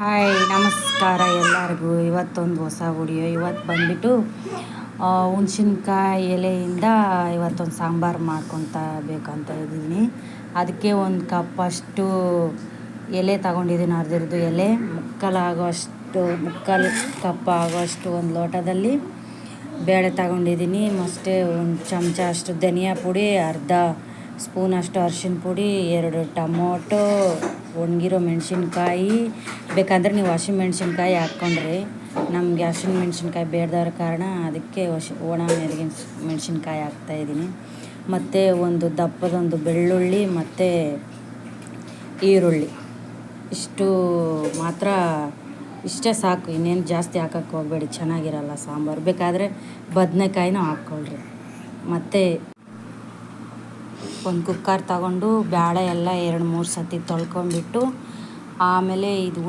Hi ನಮಸ್ಕಾರ ಎಲ್ಲರಿಗೂ. ಇವತ್ತೊಂದು ಹೊಸ ವಿಡಿಯೋ. ಇವತ್ತು ಬಂದುಬಿಟ್ಟು ಹುಣ್ಸಿನ್ಕಾಯಿ ಎಲೆಯಿಂದ ಇವತ್ತೊಂದು ಸಾಂಬಾರು ಮಾಡ್ಕೊತ ಬೇಕಂತ ಇದ್ದೀನಿ. ಅದಕ್ಕೆ ಒಂದು ಕಪ್ಪಷ್ಟು ಎಲೆ ತಗೊಂಡಿದ್ದೀನಿ. ಅರ್ಧದ್ದು ಎಲೆ ಮುಕ್ಕಾಲು ಕಪ್ ಆಗೋಷ್ಟು ಒಂದು ಲೋಟದಲ್ಲಿ ಬೇಳೆ ತಗೊಂಡಿದ್ದೀನಿ. ಮತ್ತು ಒಂದು ಚಮಚ ಅಷ್ಟು ಧನಿಯಾ ಪುಡಿ, ಅರ್ಧ ಸ್ಪೂನಷ್ಟು ಅರಿಶಿನ ಪುಡಿ, 2 ಟೊಮೊಟೊ, ಒಣಗಿರೋ ಮೆಣಸಿನ್ಕಾಯಿ. ಬೇಕಂದರೆ ನೀವು ಹಸಿಮೆಣ್ಸಿನ್ಕಾಯಿ ಹಾಕ್ಕೊಂಡ್ರಿ. ನಮಗೆ ಹಸಿಮೆಣ್ಸಿನ್ಕಾಯಿ ಬೇಡದವ್ರ ಕಾರಣ ಅದಕ್ಕೆ ಒಣ ಮೆಣಸಿನ್ಕಾಯಿ ಹಾಕ್ತಾಯಿದ್ದೀನಿ. ಮತ್ತು ಒಂದು ದಪ್ಪದೊಂದು ಬೆಳ್ಳುಳ್ಳಿ ಮತ್ತು ಈರುಳ್ಳಿ. ಇಷ್ಟೇ ಸಾಕು. ಇನ್ನೇನು ಜಾಸ್ತಿ ಹಾಕೋಕ್ಕೆ ಹೋಗಬೇಡಿ, ಚೆನ್ನಾಗಿರಲ್ಲ ಸಾಂಬಾರು. ಬೇಕಾದರೆ ಬದನೆಕಾಯಿನೂ ಹಾಕ್ಕೊಳ್ರಿ. ಮತ್ತು ಒಂದು ಕುಕ್ಕರ್ ತಗೊಂಡು ಬೇಳೆ ಎಲ್ಲ 2-3 ಸತಿ ತೊಳ್ಕೊಂಬಿಟ್ಟು ಆಮೇಲೆ ಇದು